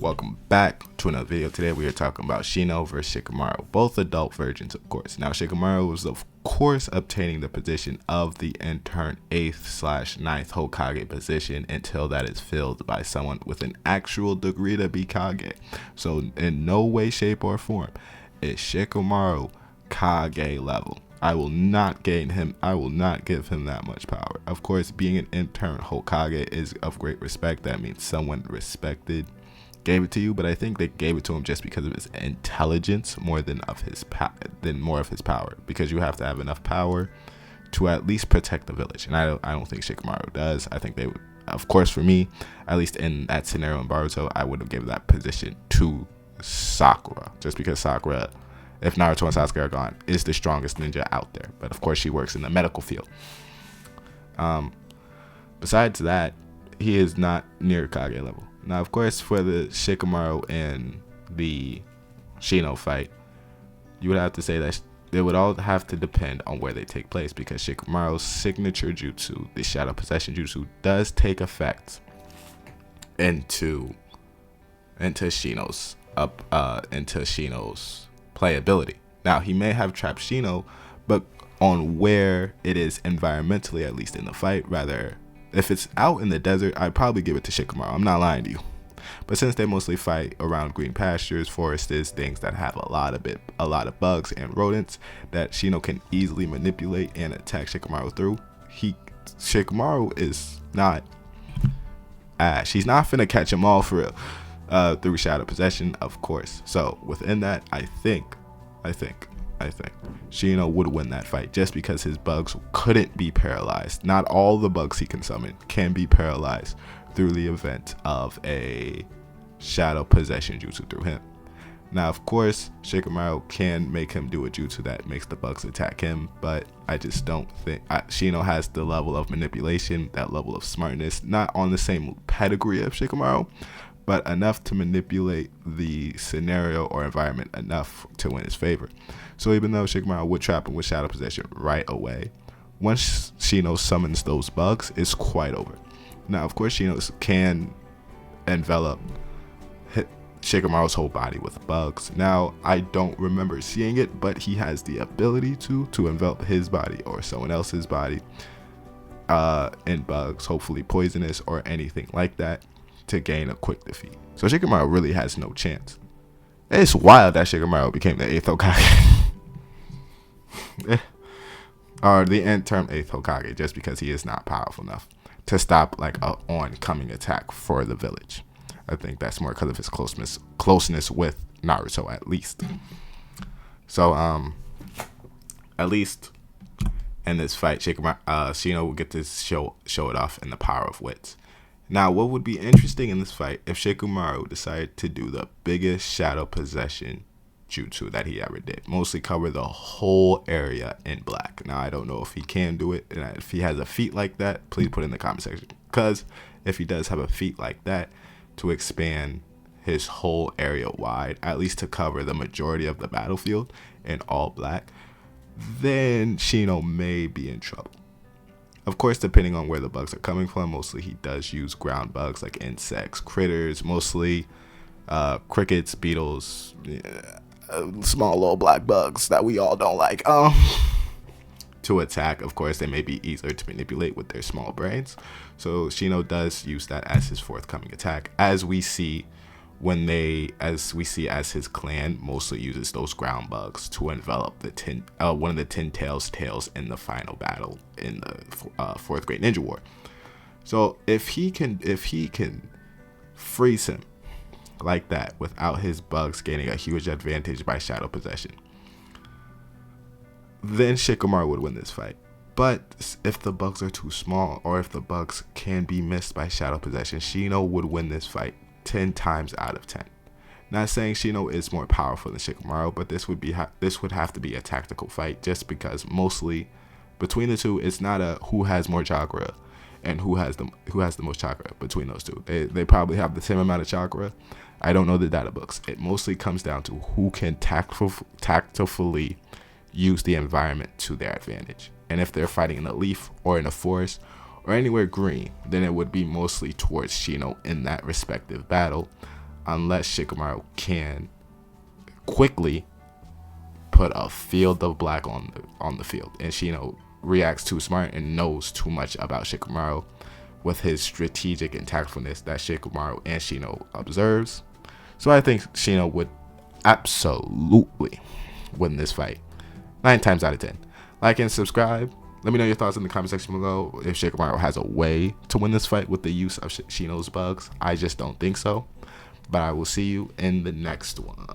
Welcome back to another video. Today we are talking about Shino vs Shikmaru, both adult versions of course. Now Shikamaru was of course obtaining the position of the intern 8th/9th Hokage position until that is filled by someone with an actual degree to be Kage. So in no way, shape, or form is Shikamaru Kage level. I will not give him that much power. Of course, being an intern Hokage is of great respect. That means someone respected gave it to you, but I think they gave it to him just because of his intelligence more than of his power, because you have to have enough power to at least protect the village, and I don't think Shikamaru does. I think they would, of course, for me, at least in that scenario in Boruto, I would have given that position to Sakura, just because Sakura, if Naruto and Sasuke are gone, is the strongest ninja out there. But of course, she works in the medical field. Besides that, he is not near Kage level. Now, of course, for the Shikamaru and the Shino fight, you would have to say that they would all have to depend on where they take place, because Shikamaru's signature jutsu, the Shadow Possession Jutsu, does take effect into Shino's playability. Now, he may have trapped Shino, but on where it is environmentally, at least in the fight, rather. If it's out in the desert, I'd probably give it to Shikamaru. I'm not lying to you. But since they mostly fight around green pastures, forests, things that have a lot of bugs and rodents that Shino can easily manipulate and attack Shikamaru through, Shikamaru is not Ash. He's not finna catch him all for real through Shadow Possession, of course. So within that, I think Shino would win that fight, just because his bugs couldn't be paralyzed. Not all the bugs he can summon can be paralyzed through the event of a Shadow Possession Jutsu through him. Now, of course, Shikamaru can make him do a jutsu that makes the bugs attack him, but I just don't think Shino has the level of manipulation, that level of smartness, not on the same pedigree of Shikamaru, but enough to manipulate the scenario or environment enough to win his favor. So even though Shikamaru would trap him with Shadow Possession right away, once Shino summons those bugs, it's quite over. Now, of course, Shino can envelop Shikamaru's whole body with bugs. Now, I don't remember seeing it, but he has the ability to envelop his body or someone else's body in bugs, hopefully poisonous or anything like that, to gain a quick defeat. So Shikamaru really has no chance. It's wild that Shikamaru became the 8th Hokage. Or the interim 8th Hokage, just because he is not powerful enough to stop like an oncoming attack for the village. I think that's more because of his closeness with Naruto, at least. So at least in this fight, Shino will get to show it off in the power of wits. Now, what would be interesting in this fight if Shikamaru decided to do the biggest Shadow Possession jutsu that he ever did, mostly cover the whole area in black. Now, I don't know if he can do it, and if he has a feat like that, please put it in the comment section, because if he does have a feat like that to expand his whole area wide, at least to cover the majority of the battlefield in all black, then Shino may be in trouble. Of course, depending on where the bugs are coming from, mostly he does use ground bugs like insects, critters, mostly crickets, beetles, small little black bugs that we all don't like. To attack, of course, they may be easier to manipulate with their small brains. So Shino does use that as his forthcoming attack, as we see as his clan mostly uses those ground bugs to envelop the one of the 10 tails in the final battle in the 4th Great Ninja War. So if he can freeze him like that without his bugs gaining a huge advantage by Shadow Possession, then Shikamaru would win this fight. But if the bugs are too small, or if the bugs can be missed by Shadow Possession, Shino would win this fight 10 times out of 10. Not saying Shino is more powerful than Shikamaru, but this would have to be a tactical fight, just because mostly between the two, it's not a who has more chakra and who has the most chakra between those two. They probably have the same amount of chakra. I don't know the data books. It mostly comes down to who can tactfully use the environment to their advantage. And if they're fighting in a leaf or in a forest or anywhere green, then it would be mostly towards Shino in that respective battle. unless Shikamaru can quickly put a field of black on the field, and Shino reacts too smart and knows too much about Shikamaru with his strategic and tactfulness that Shikamaru and Shino observes. So I think Shino would absolutely win this fight 9 times out of 10. Like and subscribe. Let me know your thoughts in the comment section below if Shikamaru has a way to win this fight with the use of Shino's bugs. I just don't think so. But I will see you in the next one.